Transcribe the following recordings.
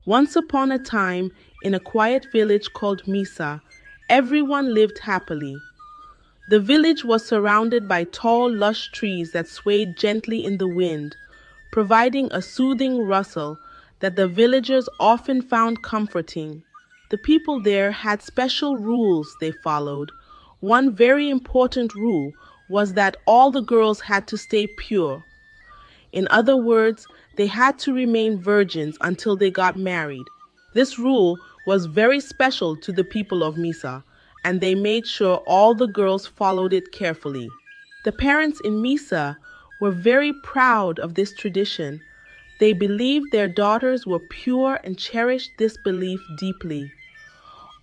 Once upon a time, in a quiet village called Misa, everyone lived happily. The village was surrounded by tall, lush trees that swayed gently in the wind, providing a soothing rustle that the villagers often found comforting. The people there had special rules they followed. One very important rule was that all the girls had to stay pure. In other words, they had to remain virgins until they got married. This rule was very special to the people of Misa, and they made sure all the girls followed it carefully. The parents in Misa were very proud of this tradition. They believed their daughters were pure and cherished this belief deeply.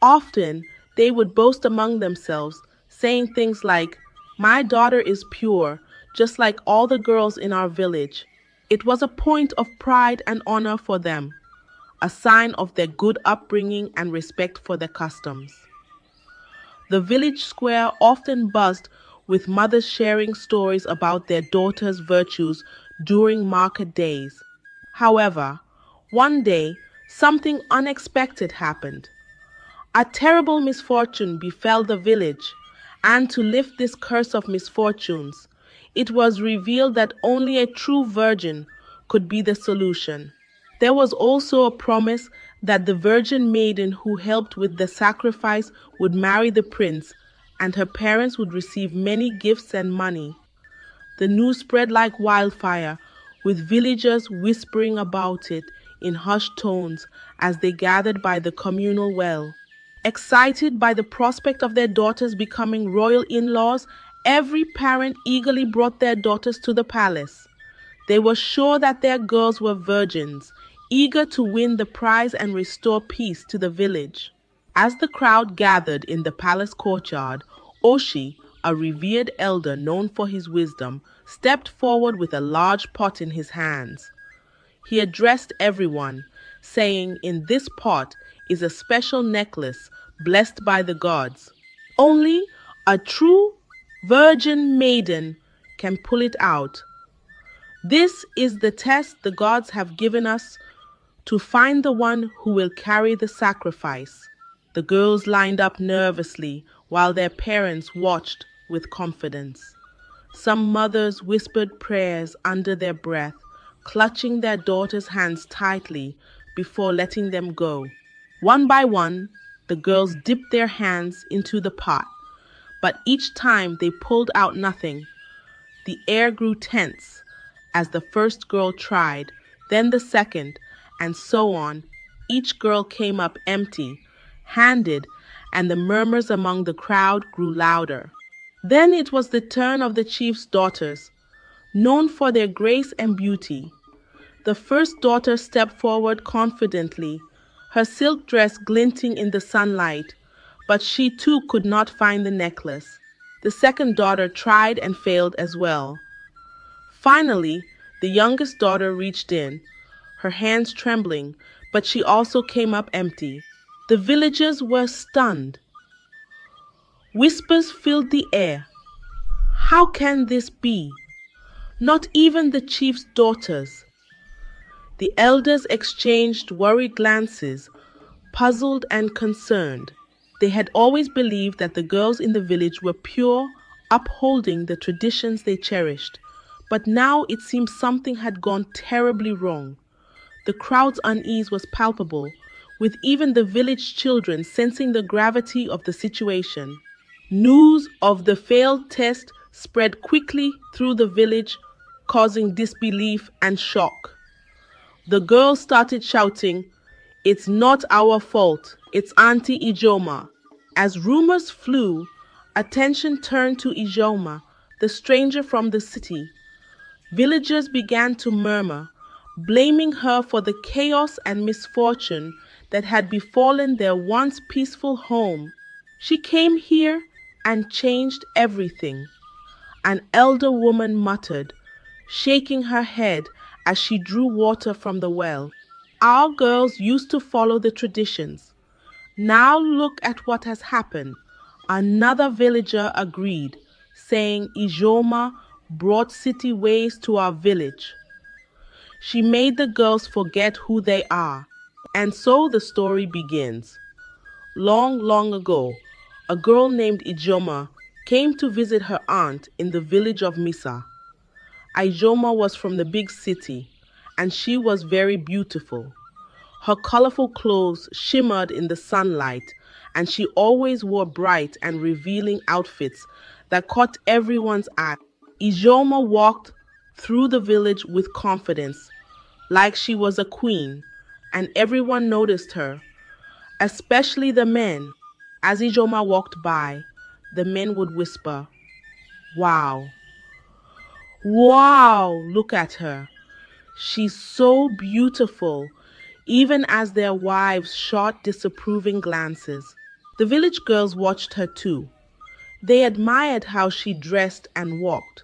Often, they would boast among themselves, saying things like, "My daughter is pure, just like all the girls in our village." It was a point of pride and honor for them, a sign of their good upbringing and respect for their customs. The village square often buzzed with mothers sharing stories about their daughters' virtues during market days. However, one day, something unexpected happened. A terrible misfortune befell the village, and to lift this curse of misfortunes, it was revealed that only a true virgin could be the solution. There was also a promise that the virgin maiden who helped with the sacrifice would marry the prince, and her parents would receive many gifts and money. The news spread like wildfire, with villagers whispering about it in hushed tones as they gathered by the communal well. Excited by the prospect of their daughters becoming royal in-laws, every parent eagerly brought their daughters to the palace. They were sure that their girls were virgins, eager to win the prize and restore peace to the village. As the crowd gathered in the palace courtyard, Oshi, a revered elder known for his wisdom, stepped forward with a large pot in his hands. He addressed everyone, saying, "In this pot is a special necklace blessed by the gods. Only a true virgin maiden can pull it out. This is the test the gods have given us to find the one who will carry the sacrifice." The girls lined up nervously while their parents watched with confidence. Some mothers whispered prayers under their breath, clutching their daughters' hands tightly before letting them go. One by one, the girls dipped their hands into the pot, but each time they pulled out nothing. The air grew tense as the first girl tried, then the second, and so on. Each girl came up empty handed, and the murmurs among the crowd grew louder. Then it was the turn of the chief's daughters, known for their grace and beauty. The first daughter stepped forward confidently, her silk dress glinting in the sunlight, but she too could not find the necklace. The second daughter tried and failed as well. Finally, the youngest daughter reached in, her hands trembling, but she also came up empty. The villagers were stunned. Whispers filled the air. How can this be? Not even the chief's daughters. The elders exchanged worried glances, puzzled and concerned. They had always believed that the girls in the village were pure, upholding the traditions they cherished. But now it seemed something had gone terribly wrong. The crowd's unease was palpable, with even the village children sensing the gravity of the situation. News of the failed test spread quickly through the village, causing disbelief and shock. The girls started shouting, "It's not our fault, it's Auntie Izhoma." As rumors flew, attention turned to Izhoma, the stranger from the city. Villagers began to murmur, blaming her for the chaos and misfortune that had befallen their once peaceful home. "She came here and changed everything," an elder woman muttered, shaking her head as she drew water from the well. "Our girls used to follow the traditions. Now look at what has happened," another villager agreed, saying Izhoma brought city ways to our village. She made the girls forget who they are. And so the story begins. Long, long ago, a girl named Izhoma came to visit her aunt in the village of Misa. Izhoma was from the big city, and she was very beautiful. Her colorful clothes shimmered in the sunlight, and she always wore bright and revealing outfits that caught everyone's eye. Izhoma walked through the village with confidence, like she was a queen, and everyone noticed her, especially the men. As Izhoma walked by, the men would whisper, "Wow, wow, look at her. She's so beautiful," even as their wives shot disapproving glances. The village girls watched her too. They admired how she dressed and walked,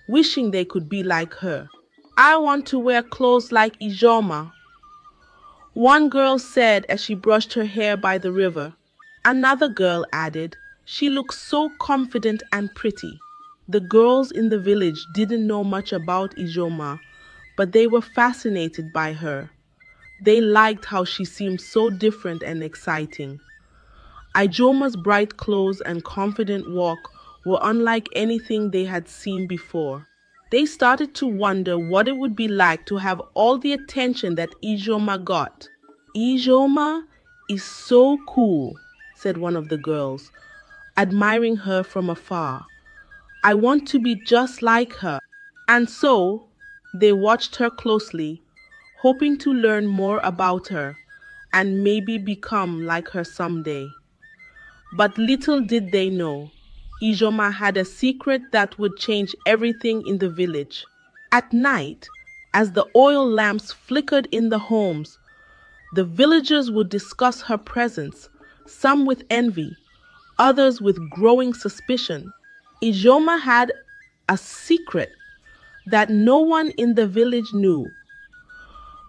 wishing they could be like her. "I want to wear clothes like Izhoma," one girl said as she brushed her hair by the river. Another girl added, "She looks so confident and pretty." The girls in the village didn't know much about Izhoma, but they were fascinated by her. They liked how she seemed so different and exciting. Ijoma's bright clothes and confident walk were unlike anything they had seen before. They started to wonder what it would be like to have all the attention that Izhoma got. "Izhoma is so cool," said one of the girls, admiring her from afar. "I want to be just like her." And so they watched her closely, hoping to learn more about her and maybe become like her someday. But little did they know, Izhoma had a secret that would change everything in the village. At night, as the oil lamps flickered in the homes, the villagers would discuss her presence, some with envy, others with growing suspicion. Izhoma had a secret that no one in the village knew.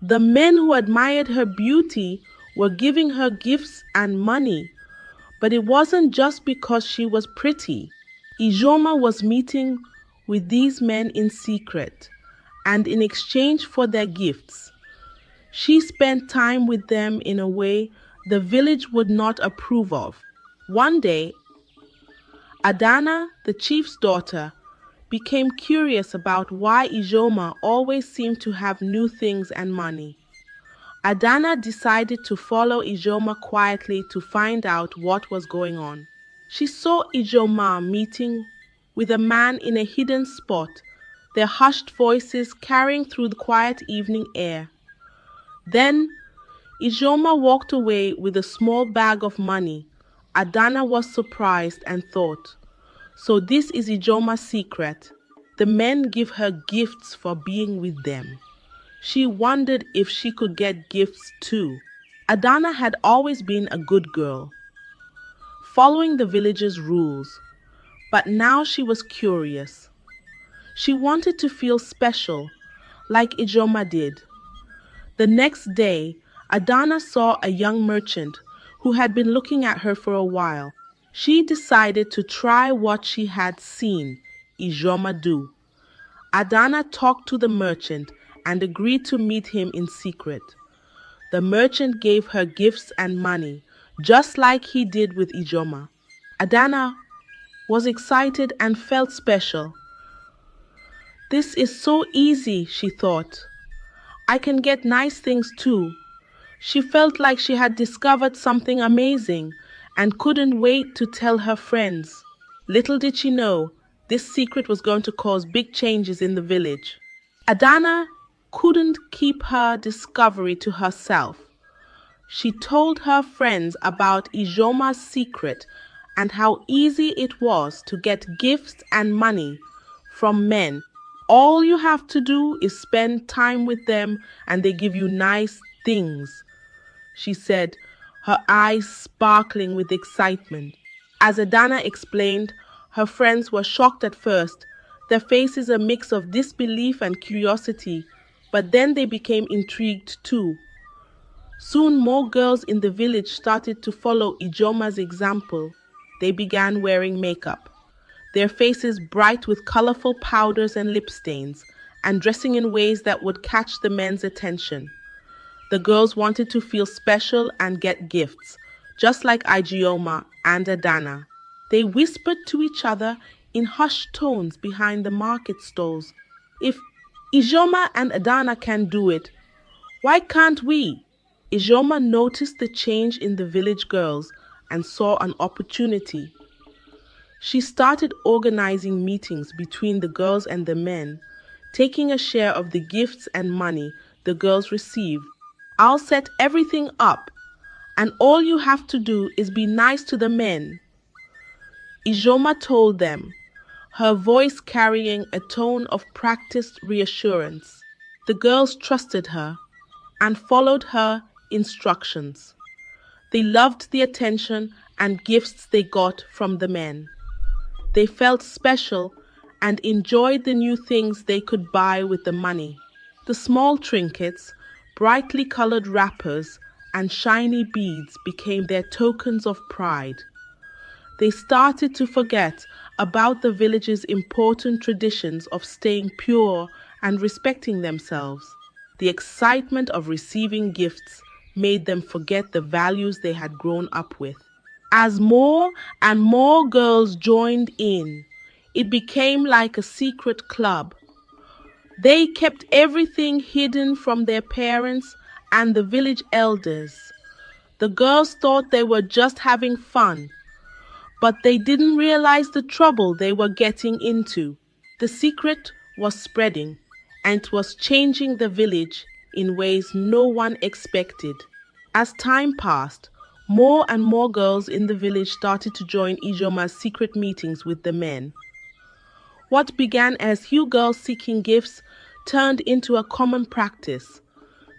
The men who admired her beauty were giving her gifts and money, but it wasn't just because she was pretty. Izhoma was meeting with these men in secret, and in exchange for their gifts, she spent time with them in a way the village would not approve of. One day, Adana, the chief's daughter, became curious about why Izhoma always seemed to have new things and money. Adana decided to follow Izhoma quietly to find out what was going on. She saw Izhoma meeting with a man in a hidden spot, their hushed voices carrying through the quiet evening air. Then Izhoma walked away with a small bag of money. Adana was surprised and thought, "So this is Ijoma's secret. The men give her gifts for being with them." She wondered if she could get gifts too. Adana had always been a good girl, following the village's rules, but now she was curious. She wanted to feel special, like Izhoma did. The next day, Adana saw a young merchant who had been looking at her for a while. She decided to try what she had seen Izhoma do. Adana talked to the merchant and agreed to meet him in secret. The merchant gave her gifts and money, just like he did with Izhoma. Adana was excited and felt special. "This is so easy," she thought. "I can get nice things too." She felt like she had discovered something amazing and couldn't wait to tell her friends. Little did she know, this secret was going to cause big changes in the village. Adana couldn't keep her discovery to herself. She told her friends about Izhoma's secret and how easy it was to get gifts and money from men. "All you have to do is spend time with them and they give you nice things," she said, her eyes sparkling with excitement. As Adana explained, her friends were shocked at first, their faces a mix of disbelief and curiosity, but then they became intrigued too. Soon more girls in the village started to follow Ijoma's example. They began wearing makeup, their faces bright with colorful powders and lip stains, and dressing in ways that would catch the men's attention. The girls wanted to feel special and get gifts, just like Izhoma and Adana. They whispered to each other in hushed tones behind the market stalls. If Izhoma and Adana can do it, why can't we? Izhoma noticed the change in the village girls and saw an opportunity. She started organizing meetings between the girls and the men, taking a share of the gifts and money the girls received. I'll set everything up, and all you have to do is be nice to the men, Izhoma told them, her voice carrying a tone of practiced reassurance. The girls trusted her and followed her instructions. They loved the attention and gifts they got from the men. They felt special and enjoyed the new things they could buy with the money. The small trinkets, brightly colored wrappers, and shiny beads became their tokens of pride. They started to forget about the village's important traditions of staying pure and respecting themselves. The excitement of receiving gifts made them forget the values they had grown up with. As more and more girls joined in, it became like a secret club. They kept everything hidden from their parents and the village elders. The girls thought they were just having fun, but they didn't realize the trouble they were getting into. The secret was spreading, and it was changing the village in ways no one expected. As time passed, more and more girls in the village started to join Ijoma's secret meetings with the men. What began as few girls seeking gifts turned into a common practice.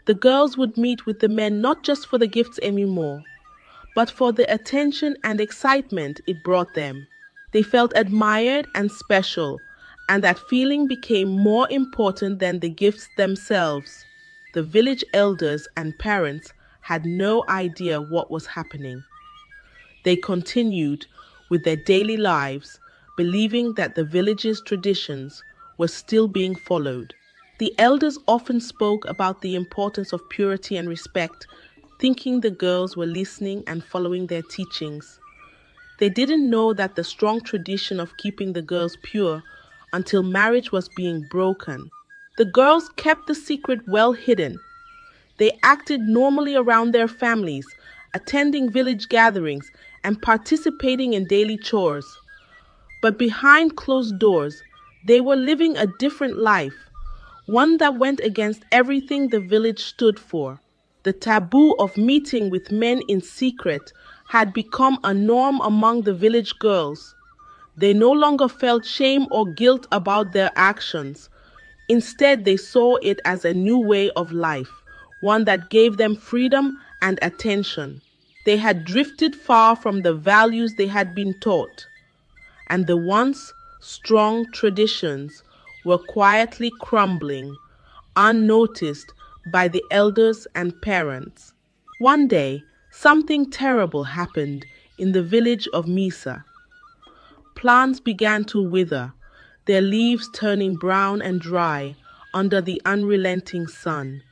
The girls would meet with the men not just for the gifts anymore, but for the attention and excitement it brought them. They felt admired and special, and that feeling became more important than the gifts themselves. The village elders and parents had no idea what was happening. They continued with their daily lives, believing that the village's traditions were still being followed. The elders often spoke about the importance of purity and respect, thinking the girls were listening and following their teachings. They didn't know that the strong tradition of keeping the girls pure until marriage was being broken. The girls kept the secret well hidden. They acted normally around their families, attending village gatherings and participating in daily chores. But behind closed doors, they were living a different life, one that went against everything the village stood for. The taboo of meeting with men in secret had become a norm among the village girls. They no longer felt shame or guilt about their actions. Instead, they saw it as a new way of life, one that gave them freedom and attention. They had drifted far from the values they had been taught, and the once strong traditions were quietly crumbling, unnoticed by the elders and parents. One day, something terrible happened in the village of Misa. Plants began to wither, their leaves turning brown and dry under the unrelenting sun.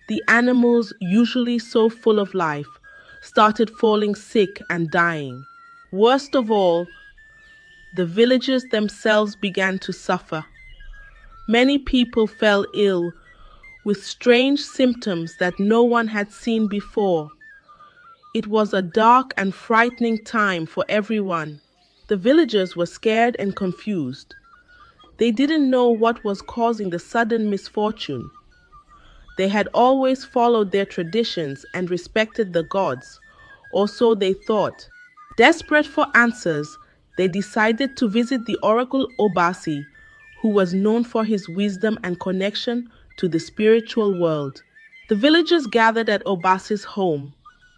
The animals, usually so full of life, started falling sick and dying. Worst of all, the villagers themselves began to suffer. Many people fell ill with strange symptoms that no one had seen before. It was a dark and frightening time for everyone. The villagers were scared and confused. They didn't know what was causing the sudden misfortune. They had always followed their traditions and respected the gods, or so they thought. Desperate for answers, they decided to visit the oracle Obasi, who was known for his wisdom and connection to the spiritual world. The villagers gathered at Obasi's home,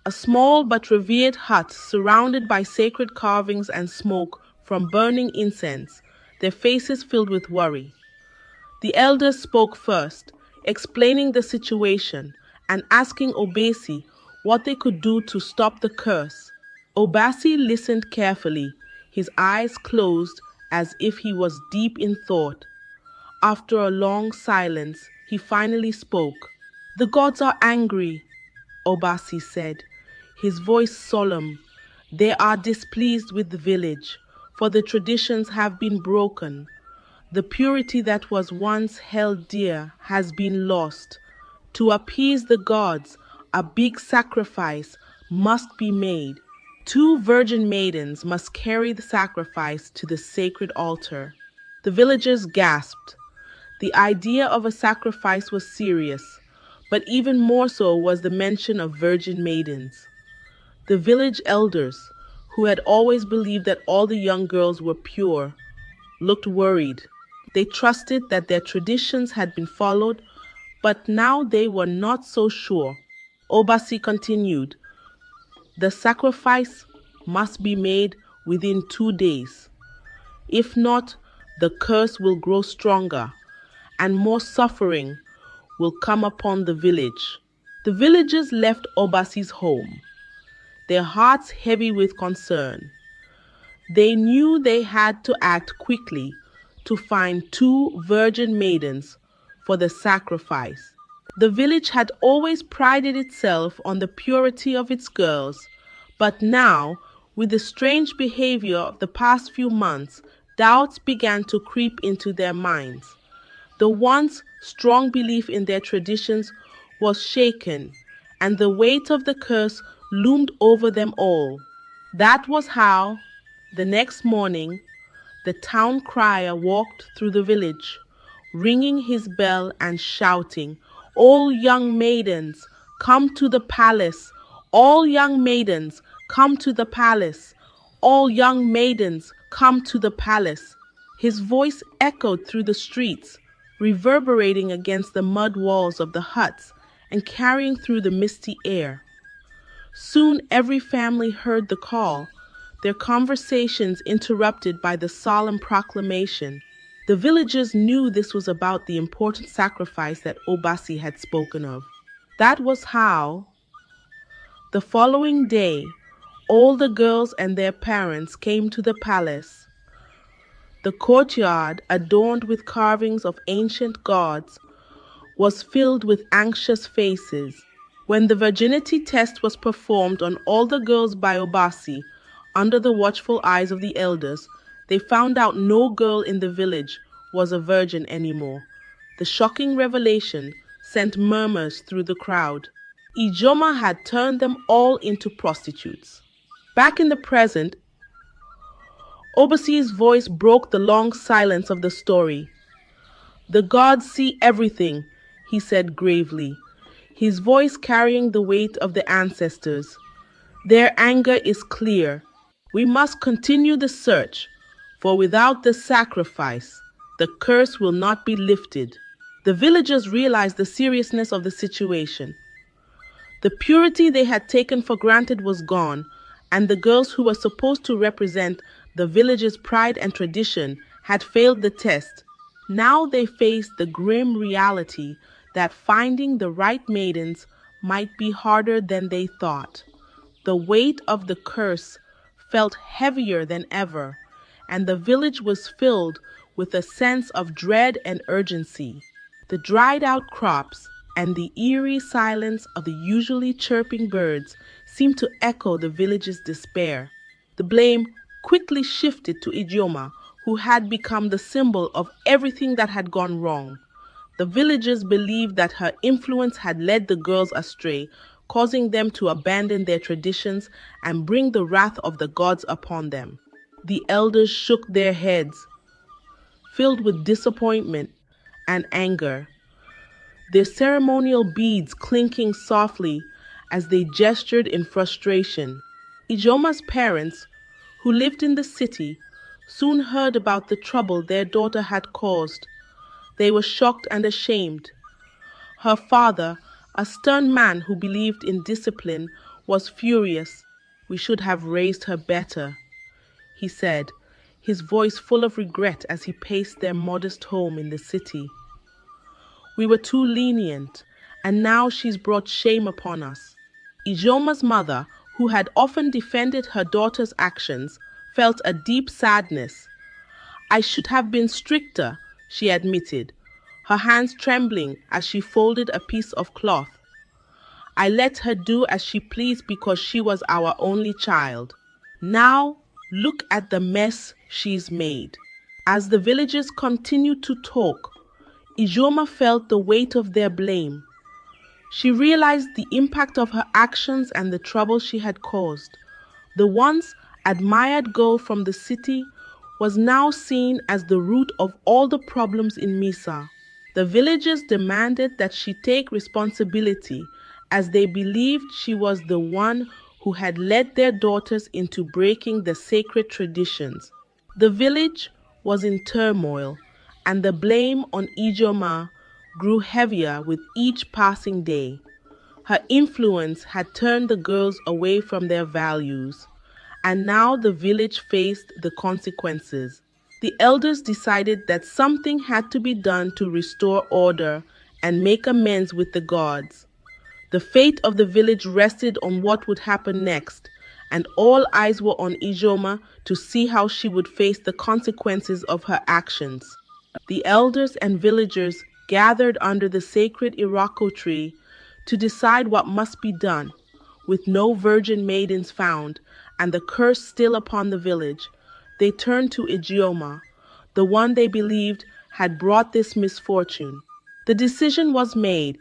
a small but revered hut surrounded by sacred carvings and smoke from burning incense, their faces filled with worry. The elders spoke first, explaining the situation and asking Obasi what they could do to stop the curse. Obasi listened carefully, his eyes closed as if he was deep in thought. After a long silence, he finally spoke. The gods are angry, Obasi said, his voice solemn. They are displeased with the village, for the traditions have been broken. The purity that was once held dear has been lost. To appease the gods, a big sacrifice must be made. 2 virgin maidens must carry the sacrifice to the sacred altar. The villagers gasped. The idea of a sacrifice was serious, but even more so was the mention of virgin maidens. The village elders, who had always believed that all the young girls were pure, looked worried. They trusted that their traditions had been followed, but now they were not so sure. Obasi continued, the sacrifice must be made within 2 days. If not, the curse will grow stronger and more suffering will come upon the village. The villagers left Obasi's home, their hearts heavy with concern. They knew they had to act quickly to find 2 virgin maidens for the sacrifice. The village had always prided itself on the purity of its girls, but now, with the strange behavior of the past few months, doubts began to creep into their minds. The once strong belief in their traditions was shaken, and the weight of the curse loomed over them all. That was how, the next morning, the town crier walked through the village, ringing his bell and shouting, "All young maidens, come to the palace! All young maidens, come to the palace! All young maidens, come to the palace!" His voice echoed through the streets, reverberating against the mud walls of the huts and carrying through the misty air. Soon every family heard the call, their conversations interrupted by the solemn proclamation. The villagers knew this was about the important sacrifice that Obasi had spoken of. That was how, the following day, all the girls and their parents came to the palace. The courtyard, adorned with carvings of ancient gods, was filled with anxious faces. When the virginity test was performed on all the girls by Obasi, under the watchful eyes of the elders, they found out no girl in the village was a virgin anymore. The shocking revelation sent murmurs through the crowd. Izhoma had turned them all into prostitutes. Back in the present, Obasi's voice broke the long silence of the story. "The gods see everything," he said gravely, his voice carrying the weight of the ancestors. "Their anger is clear. We must continue the search, for without the sacrifice, the curse will not be lifted." The villagers realized the seriousness of the situation. The purity they had taken for granted was gone, and the girls who were supposed to represent the village's pride and tradition had failed the test. Now they faced the grim reality that finding the right maidens might be harder than they thought. The weight of the curse felt heavier than ever, and the village was filled with a sense of dread and urgency. The dried-out crops and the eerie silence of the usually chirping birds seemed to echo the village's despair. The blame quickly shifted to Izhoma, who had become the symbol of everything that had gone wrong. The villagers believed that her influence had led the girls astray, causing them to abandon their traditions and bring the wrath of the gods upon them. The elders shook their heads, filled with disappointment and anger, their ceremonial beads clinking softly as they gestured in frustration. Izhoma's parents, who lived in the city, soon heard about the trouble their daughter had caused. They were shocked and ashamed. Her father, a stern man who believed in discipline, was furious. "We should have raised her better," he said, his voice full of regret as he paced their modest home in the city. "We were too lenient, and now she's brought shame upon us." Izhoma's mother, who had often defended her daughter's actions, felt a deep sadness. "I should have been stricter," she admitted, her hands trembling as she folded a piece of cloth. I let her do as she pleased because she was our only child. Now, look at the mess she's made. As the villagers continued to talk, Izhoma felt the weight of their blame. She realized the impact of her actions and the trouble she had caused. The once admired girl from the city was now seen as the root of all the problems in Misa. The villagers demanded that she take responsibility as they believed she was the one who had led their daughters into breaking the sacred traditions. The village was in turmoil, and the blame on Izhoma grew heavier with each passing day. Her influence had turned the girls away from their values, and now the village faced the consequences. The elders decided that something had to be done to restore order and make amends with the gods. The fate of the village rested on what would happen next, and all eyes were on Izhoma to see how she would face the consequences of her actions. The elders and villagers gathered under the sacred Iroko tree to decide what must be done. With no virgin maidens found, and the curse still upon the village, they turned to Izhoma, the one they believed had brought this misfortune. The decision was made.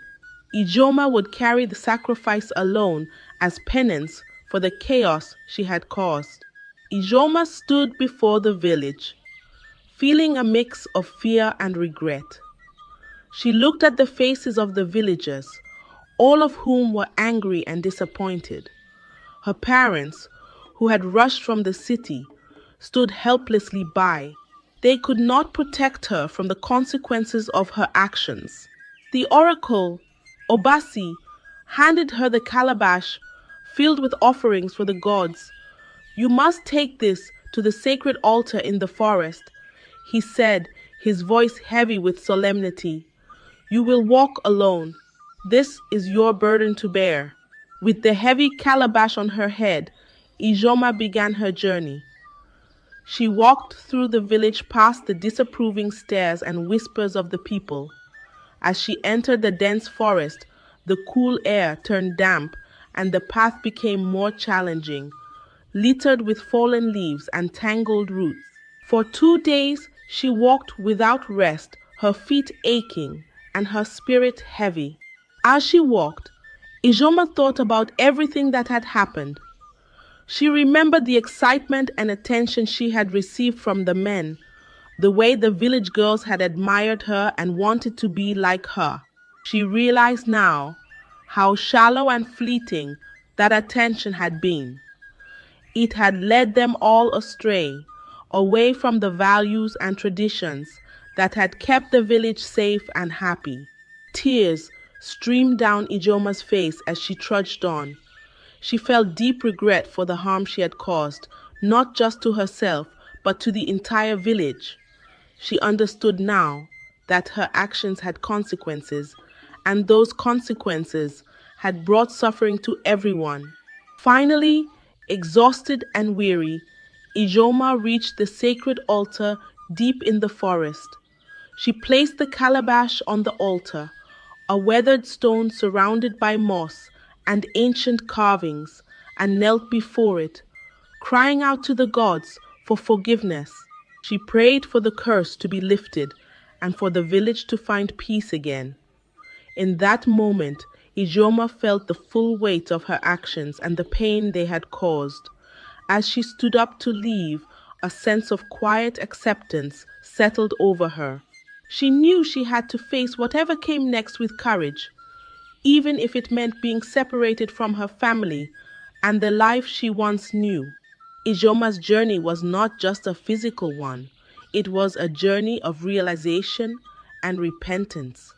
Izhoma would carry the sacrifice alone as penance for the chaos she had caused. Izhoma stood before the village, feeling a mix of fear and regret. She looked at the faces of the villagers, all of whom were angry and disappointed. Her parents, who had rushed from the city, stood helplessly by. They could not protect her from the consequences of her actions. The oracle, Obasi, handed her the calabash filled with offerings for the gods. "You must take this to the sacred altar in the forest," he said, his voice heavy with solemnity. "You will walk alone. This is your burden to bear." With the heavy calabash on her head, Izhoma began her journey. She walked through the village past the disapproving stares and whispers of the people. As she entered the dense forest, the cool air turned damp and the path became more challenging, littered with fallen leaves and tangled roots. For 2 days she walked without rest, her feet aching and her spirit heavy. As she walked, Izhoma thought about everything that had happened. She remembered the excitement and attention she had received from the men, the way the village girls had admired her and wanted to be like her. She realized now how shallow and fleeting that attention had been. It had led them all astray, away from the values and traditions that had kept the village safe and happy. Tears streamed down Ijoma's face as she trudged on. She felt deep regret for the harm she had caused, not just to herself, but to the entire village. She understood now that her actions had consequences, and those consequences had brought suffering to everyone. Finally, exhausted and weary, Izhoma reached the sacred altar deep in the forest. She placed the calabash on the altar, a weathered stone surrounded by moss and ancient carvings, and knelt before it, crying out to the gods for forgiveness. She prayed for the curse to be lifted and for the village to find peace again. In that moment, Izhoma felt the full weight of her actions and the pain they had caused. As she stood up to leave, a sense of quiet acceptance settled over her. She knew she had to face whatever came next with courage, even if it meant being separated from her family and the life she once knew. Ijoma's journey was not just a physical one, it was a journey of realization and repentance.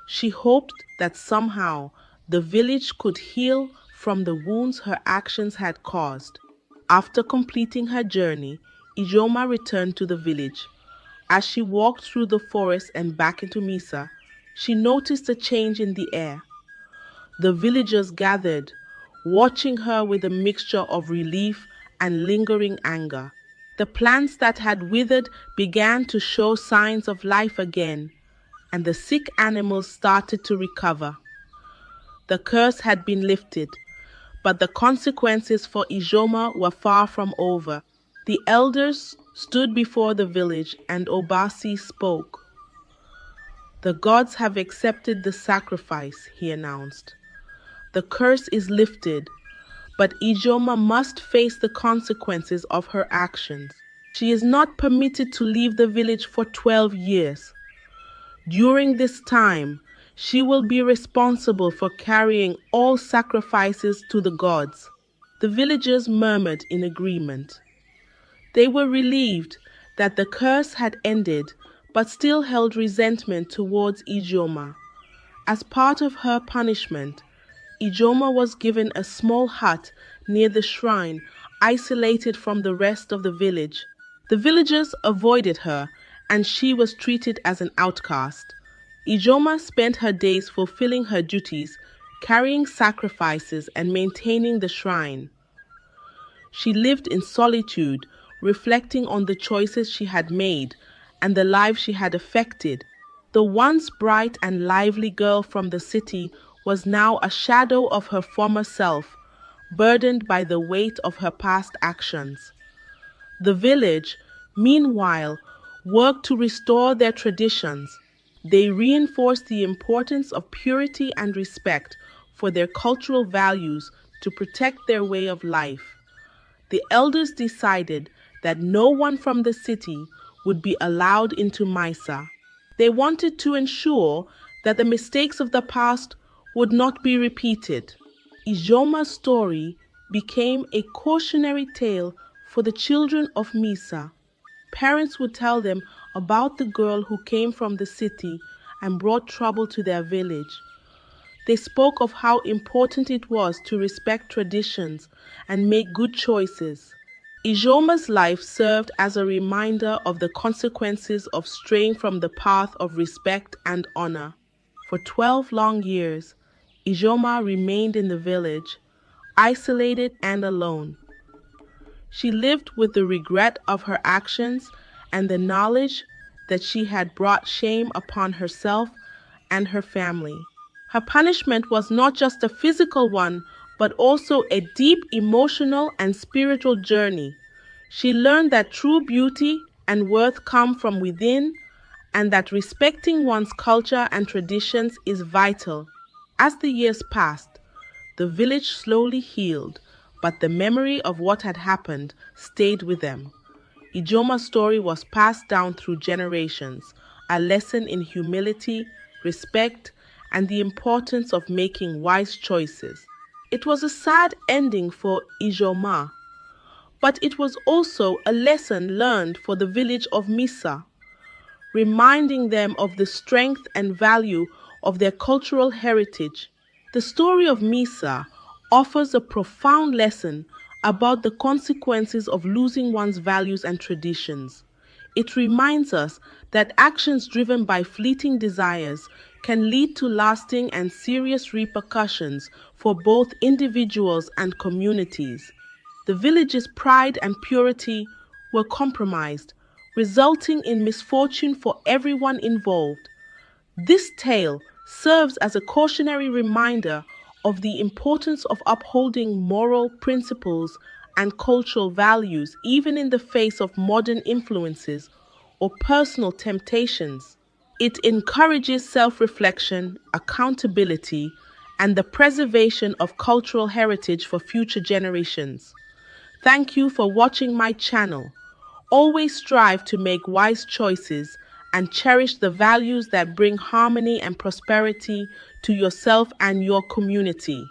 She hoped that somehow the village could heal from the wounds her actions had caused. After completing her journey, Izhoma returned to the village. As she walked through the forest and back into Misa, she noticed a change in the air. The villagers gathered, watching her with a mixture of relief and lingering anger. The plants that had withered began to show signs of life again, and the sick animals started to recover. The curse had been lifted, but the consequences for Izhoma were far from over. The elders stood before the village and Obasi spoke. "The gods have accepted the sacrifice," he announced. "The curse is lifted, but Izhoma must face the consequences of her actions. She is not permitted to leave the village for 12 years. During this time, she will be responsible for carrying all sacrifices to the gods." The villagers murmured in agreement. They were relieved that the curse had ended, but still held resentment towards Izhoma. As part of her punishment, Izhoma was given a small hut near the shrine, isolated from the rest of the village. The villagers avoided her, and she was treated as an outcast. Izhoma spent her days fulfilling her duties, carrying sacrifices and maintaining the shrine. She lived in solitude, reflecting on the choices she had made and the lives she had affected. The once bright and lively girl from the city was now a shadow of her former self, burdened by the weight of her past actions. The village, meanwhile, worked to restore their traditions. They reinforced the importance of purity and respect for their cultural values to protect their way of life. The elders decided that no one from the city would be allowed into Misa. They wanted to ensure that the mistakes of the past would not be repeated. Izhoma's story became a cautionary tale for the children of Misa. Parents would tell them about the girl who came from the city and brought trouble to their village. They spoke of how important it was to respect traditions and make good choices. Izhoma's life served as a reminder of the consequences of straying from the path of respect and honor. For 12 long years, Izhoma remained in the village, isolated and alone. She lived with the regret of her actions and the knowledge that she had brought shame upon herself and her family. Her punishment was not just a physical one, but also a deep emotional and spiritual journey. She learned that true beauty and worth come from within, and that respecting one's culture and traditions is vital. As the years passed, the village slowly healed, but the memory of what had happened stayed with them. Ijoma's story was passed down through generations, a lesson in humility, respect, and the importance of making wise choices. It was a sad ending for Izhoma, but it was also a lesson learned for the village of Misa, reminding them of the strength and value of their cultural heritage. The story of Misa offers a profound lesson about the consequences of losing one's values and traditions. It reminds us that actions driven by fleeting desires can lead to lasting and serious repercussions for both individuals and communities. The village's pride and purity were compromised, resulting in misfortune for everyone involved. This tale serves as a cautionary reminder of the importance of upholding moral principles and cultural values even in the face of modern influences or personal temptations. It encourages self-reflection, accountability, and the preservation of cultural heritage for future generations. Thank you for watching my channel. Always strive to make wise choices and cherish the values that bring harmony and prosperity to yourself and your community.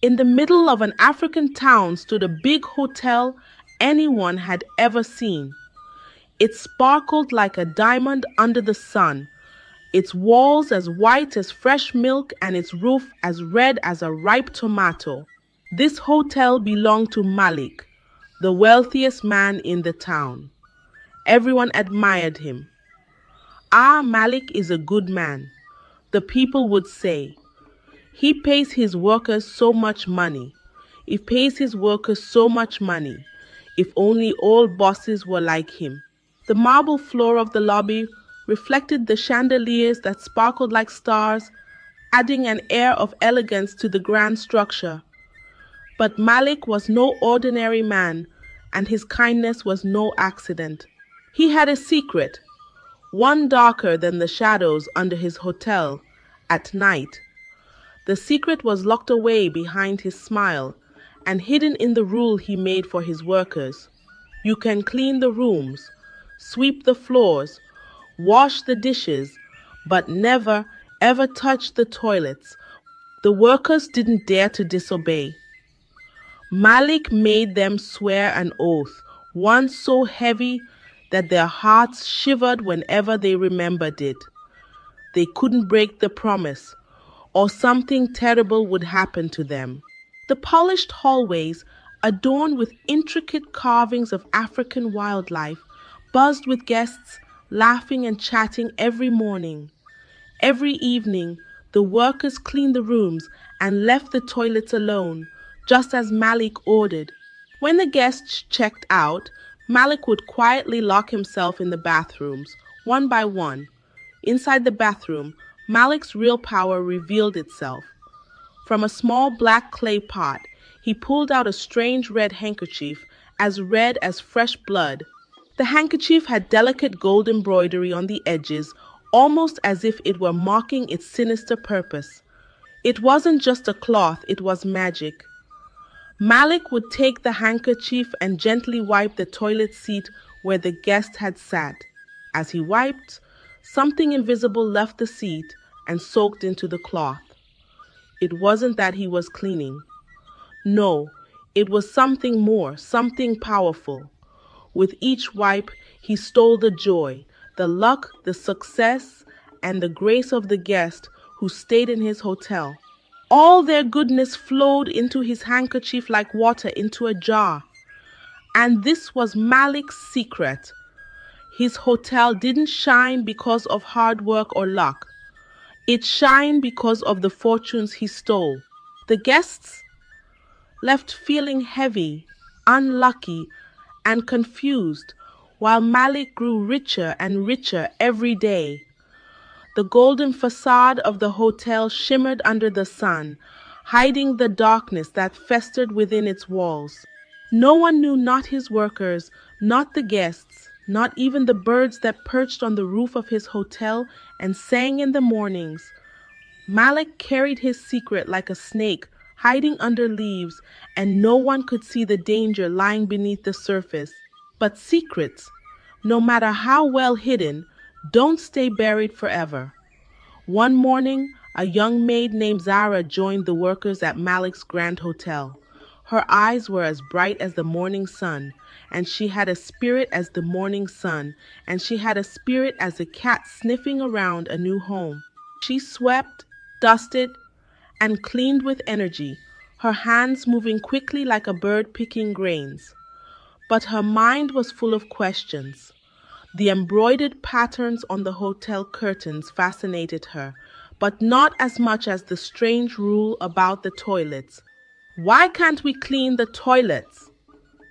In the middle of an African town stood a big hotel anyone had ever seen. It sparkled like a diamond under the sun, its walls as white as fresh milk and its roof as red as a ripe tomato. This hotel belonged to Malik, the wealthiest man in the town. Everyone admired him. "Ah, Malik is a good man," the people would say. "He pays his workers so much money. He pays his workers so much money. If only all bosses were like him." The marble floor of the lobby reflected the chandeliers that sparkled like stars, adding an air of elegance to the grand structure. But Malik was no ordinary man, and his kindness was no accident. He had a secret, one darker than the shadows under his hotel at night. The secret was locked away behind his smile and hidden in the rule he made for his workers. You can clean the rooms, sweep the floors, wash the dishes, but never, ever touch the toilets. The workers didn't dare to disobey. Malik made them swear an oath, one so heavy that their hearts shivered whenever they remembered it. They couldn't break the promise, or something terrible would happen to them. The polished hallways, adorned with intricate carvings of African wildlife, buzzed with guests, laughing and chatting every morning. Every evening, the workers cleaned the rooms and left the toilets alone, just as Malik ordered. When the guests checked out, Malik would quietly lock himself in the bathrooms, one by one. Inside the bathroom, Malik's real power revealed itself. From a small black clay pot, he pulled out a strange red handkerchief, as red as fresh blood. The handkerchief had delicate gold embroidery on the edges, almost as if it were mocking its sinister purpose. It wasn't just a cloth, it was magic. Malik would take the handkerchief and gently wipe the toilet seat where the guest had sat. As he wiped, something invisible left the seat and soaked into the cloth. It wasn't that he was cleaning. No, it was something more, something powerful. With each wipe, he stole the joy, the luck, the success, and the grace of the guest who stayed in his hotel. All their goodness flowed into his handkerchief like water into a jar. And this was Malik's secret. His hotel didn't shine because of hard work or luck. It shined because of the fortunes he stole. The guests left feeling heavy, unlucky, and confused, while Malik grew richer and richer every day. The golden facade of the hotel shimmered under the sun, hiding the darkness that festered within its walls. No one knew, not his workers, not the guests, not even the birds that perched on the roof of his hotel and sang in the mornings. Malik carried his secret like a snake, hiding under leaves, and no one could see the danger lying beneath the surface. But secrets, no matter how well hidden, don't stay buried forever. One morning, a young maid named Zara joined the workers at Malik's Grand Hotel. Her eyes were as bright as the morning sun, and she had a spirit as the morning sun, and she had a spirit as a cat sniffing around a new home. She swept, dusted, and cleaned with energy, her hands moving quickly like a bird picking grains. But her mind was full of questions. The embroidered patterns on the hotel curtains fascinated her, but not as much as the strange rule about the toilets. "Why can't we clean the toilets?"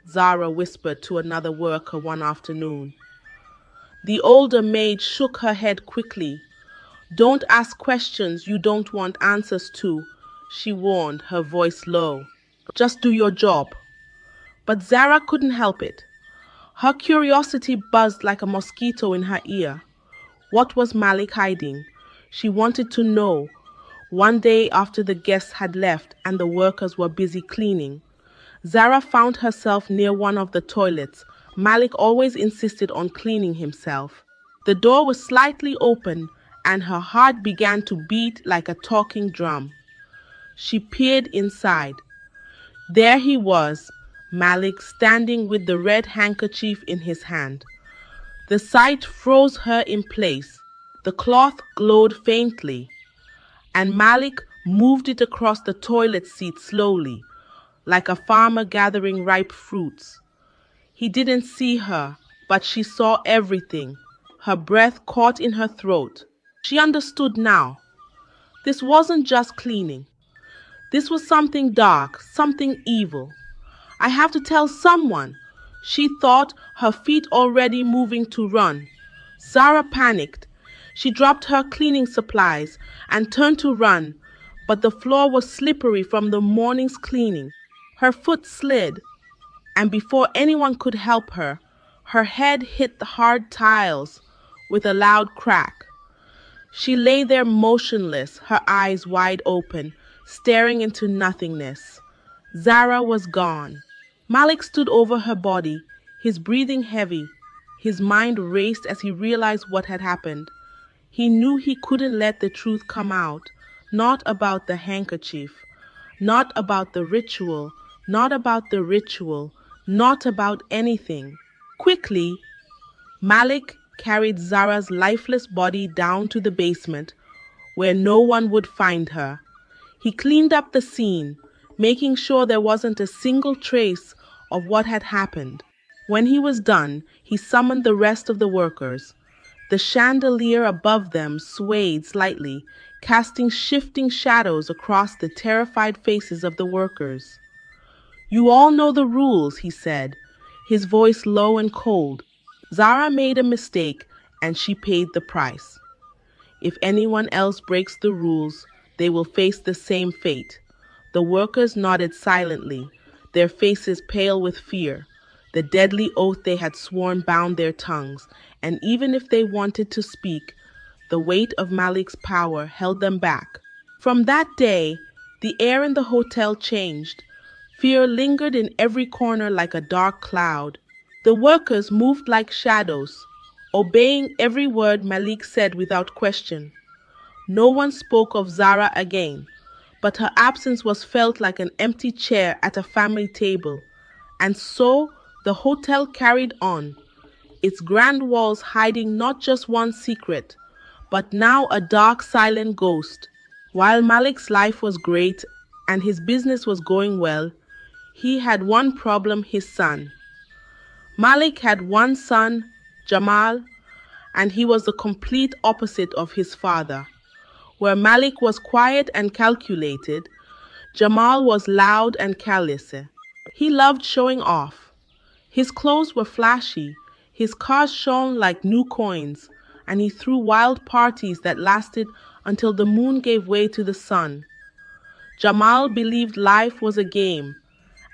Zara whispered to another worker one afternoon. The older maid shook her head quickly. "Don't ask questions you don't want answers to," she warned, her voice low. "Just do your job." But Zara couldn't help it. Her curiosity buzzed like a mosquito in her ear. What was Malik hiding? She wanted to know. One day after the guests had left and the workers were busy cleaning, Zara found herself near one of the toilets. Malik always insisted on cleaning himself. The door was slightly open, and her heart began to beat like a talking drum. She peered inside. There he was, Malik, standing with the red handkerchief in his hand. The sight froze her in place. The cloth glowed faintly, and Malik moved it across the toilet seat slowly, like a farmer gathering ripe fruits. He didn't see her, but she saw everything. Her breath caught in her throat. She understood now. This wasn't just cleaning. This was something dark, something evil. "I have to tell someone," She thought, her feet already moving to run. Zara panicked. She dropped her cleaning supplies and turned to run, but the floor was slippery from the morning's cleaning. Her foot slid, and before anyone could help her, her head hit the hard tiles with a loud crack. She lay there motionless, her eyes wide open, staring into nothingness. Zara was gone. Malik stood over her body, his breathing heavy. His mind raced as he realized what had happened. He knew he couldn't let the truth come out, not about the handkerchief, not about the ritual, not about the ritual, not about anything. Quickly, Malik carried Zara's lifeless body down to the basement, where no one would find her. He cleaned up the scene, making sure there wasn't a single trace of what had happened. When he was done, he summoned the rest of the workers. The chandelier above them swayed slightly, casting shifting shadows across the terrified faces of the workers. "You all know the rules," he said, his voice low and cold. "Zara made a mistake, and she paid the price. If anyone else breaks the rules, they will face the same fate." The workers nodded silently, their faces pale with fear. The deadly oath they had sworn bound their tongues, and even if they wanted to speak, the weight of Malik's power held them back. From that day, the air in the hotel changed. Fear lingered in every corner like a dark cloud. The workers moved like shadows, obeying every word Malik said without question. No one spoke of Zara again, but her absence was felt like an empty chair at a family table. And so the hotel carried on, its grand walls hiding not just one secret, but now a dark, silent ghost. While Malik's life was great and his business was going well, he had one problem: his son. Malik had one son, Jamal, and he was the complete opposite of his father. Where Malik was quiet and calculated, Jamal was loud and careless. He loved showing off. His clothes were flashy, his cars shone like new coins, and he threw wild parties that lasted until the moon gave way to the sun. Jamal believed life was a game,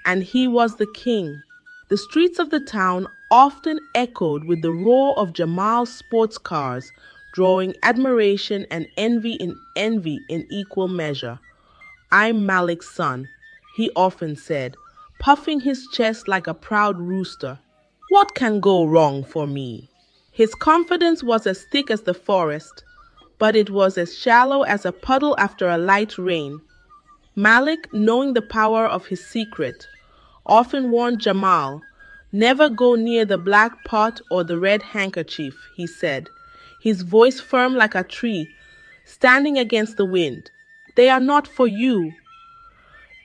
and he was the king. The streets of the town often echoed with the roar of Jamal's sports cars, drawing admiration and envy in equal measure. "I'm Malik's son," he often said, puffing his chest like a proud rooster. "What can go wrong for me?" His confidence was as thick as the forest, but it was as shallow as a puddle after a light rain. Malik, knowing the power of his secret, often warned Jamal, "Never go near the black pot or the red handkerchief," he said, his voice firm like a tree, standing against the wind. "They are not for you.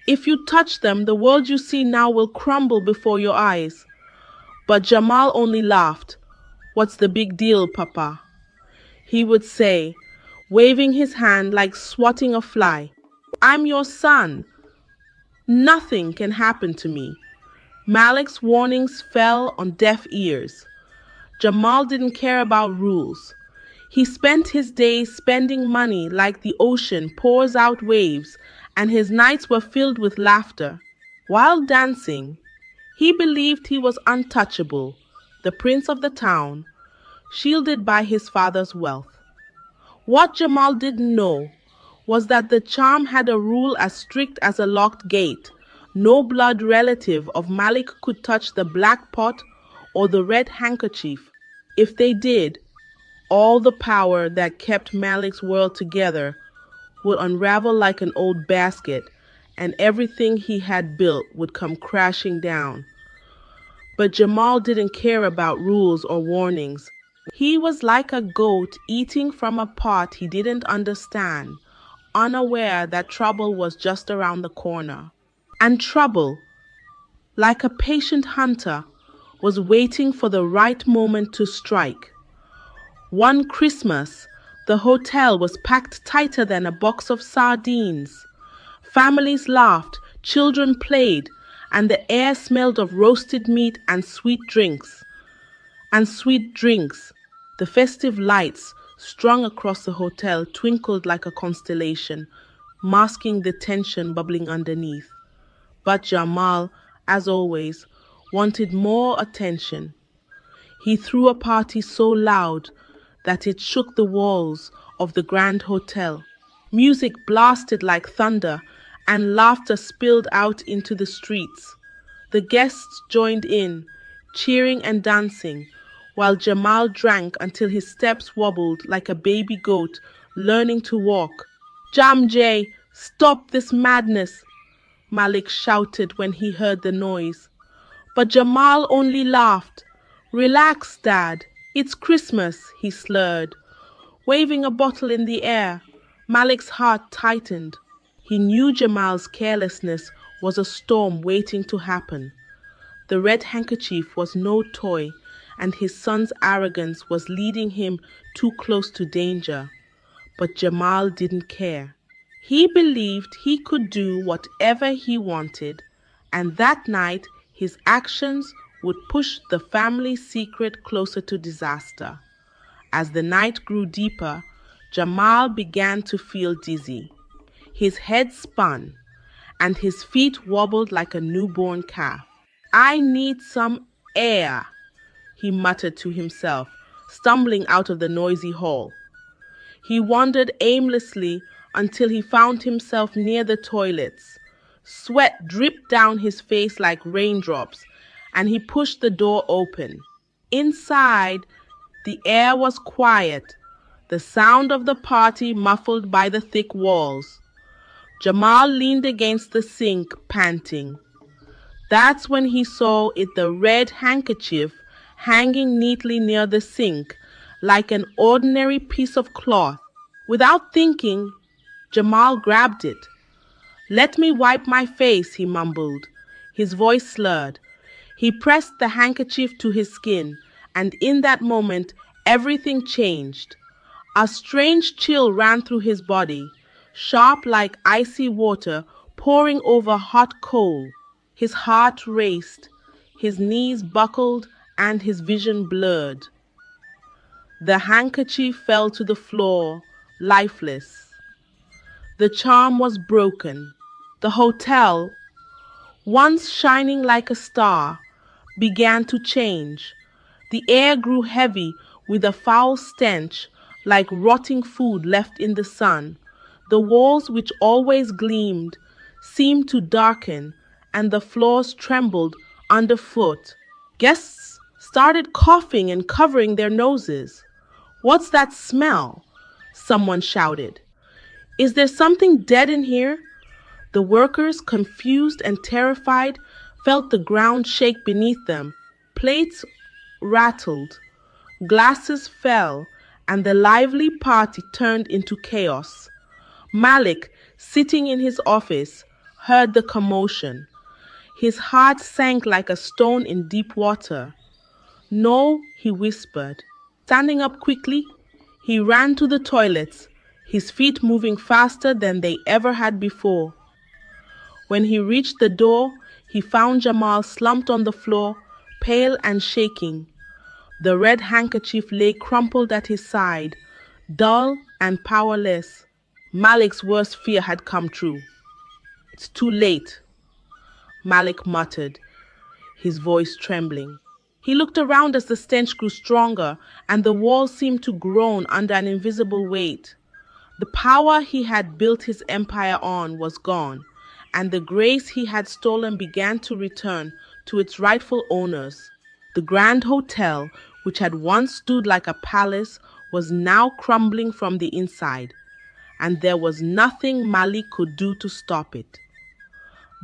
If you touch them, the world you see now will crumble before your eyes." But Jamal only laughed. "What's the big deal, Papa?" he would say, waving his hand like swatting a fly. "I'm your son. Nothing can happen to me." Malik's warnings fell on deaf ears. Jamal didn't care about rules. He spent his days spending money like the ocean pours out waves, and his nights were filled with laughter. While dancing, he believed he was untouchable, the prince of the town, shielded by his father's wealth. What Jamal didn't know was that the charm had a rule as strict as a locked gate. No blood relative of Malik could touch the black pot or the red handkerchief. If they did, all the power that kept Malik's world together would unravel like an old basket, and everything he had built would come crashing down. But Jamal didn't care about rules or warnings. He was like a goat eating from a pot he didn't understand, unaware that trouble was just around the corner. And trouble, like a patient hunter, was waiting for the right moment to strike. One Christmas, the hotel was packed tighter than a box of sardines. Families laughed, children played, and the air smelled of roasted meat and sweet drinks. The festive lights strung across the hotel twinkled like a constellation, masking the tension bubbling underneath. But Jamal, as always, wanted more attention. He threw a party so loud that it shook the walls of the Grand Hotel. Music blasted like thunder, and laughter spilled out into the streets. The guests joined in, cheering and dancing, while Jamal drank until his steps wobbled like a baby goat learning to walk. Jamjay, stop this madness! Malik shouted when he heard the noise. But Jamal only laughed. Relax, Dad. It's Christmas, he slurred. Waving a bottle in the air, Malik's heart tightened. He knew Jamal's carelessness was a storm waiting to happen. The red handkerchief was no toy, and his son's arrogance was leading him too close to danger. But Jamal didn't care. He believed he could do whatever he wanted, and that night his actions would push the family secret closer to disaster. As the night grew deeper, Jamal began to feel dizzy. His head spun, and his feet wobbled like a newborn calf. I need some air, he muttered to himself, stumbling out of the noisy hall. He wandered aimlessly until he found himself near the toilets. Sweat dripped down his face like raindrops, and he pushed the door open. Inside, the air was quiet, the sound of the party muffled by the thick walls. Jamal leaned against the sink, panting. That's when he saw the red handkerchief hanging neatly near the sink, like an ordinary piece of cloth. Without thinking, Jamal grabbed it. Let me wipe my face, he mumbled. His voice slurred. He pressed the handkerchief to his skin, and in that moment, everything changed. A strange chill ran through his body, sharp like icy water pouring over hot coal. His heart raced, his knees buckled, and his vision blurred. The handkerchief fell to the floor, lifeless. The charm was broken. The hotel, once shining like a star, began to change. The air grew heavy with a foul stench, like rotting food left in the sun. The walls, which always gleamed, seemed to darken, and the floors trembled underfoot. Guests started coughing and covering their noses. What's that smell? Someone shouted. Is there something dead in here? The workers, confused and terrified, felt the ground shake beneath them. Plates rattled, glasses fell, and the lively party turned into chaos. Malik, sitting in his office, heard the commotion. His heart sank like a stone in deep water. No, he whispered. Standing up quickly, he ran to the toilets, his feet moving faster than they ever had before. When he reached the door, he found Jamal slumped on the floor, pale and shaking. The red handkerchief lay crumpled at his side, dull and powerless. Malik's worst fear had come true. It's too late, Malik muttered, his voice trembling. He looked around as the stench grew stronger, and the walls seemed to groan under an invisible weight. The power he had built his empire on was gone, and the grace he had stolen began to return to its rightful owners. The Grand Hotel, which had once stood like a palace, was now crumbling from the inside, and there was nothing Malik could do to stop it.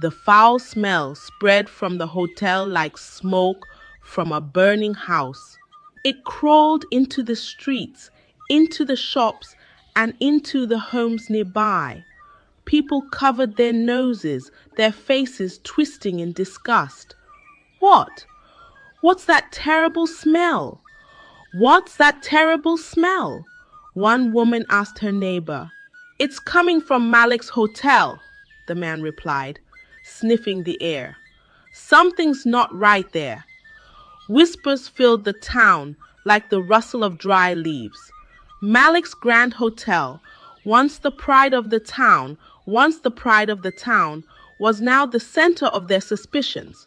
The foul smell spread from the hotel like smoke from a burning house. It crawled into the streets, into the shops, and into the homes nearby. People covered their noses, their faces twisting in disgust. What? What's that terrible smell? What's that terrible smell? One woman asked her neighbor. It's coming from Malik's hotel, the man replied, sniffing the air. Something's not right there. Whispers filled the town like the rustle of dry leaves. Malik's Grand Hotel, once the pride of the town, was now the center of their suspicions.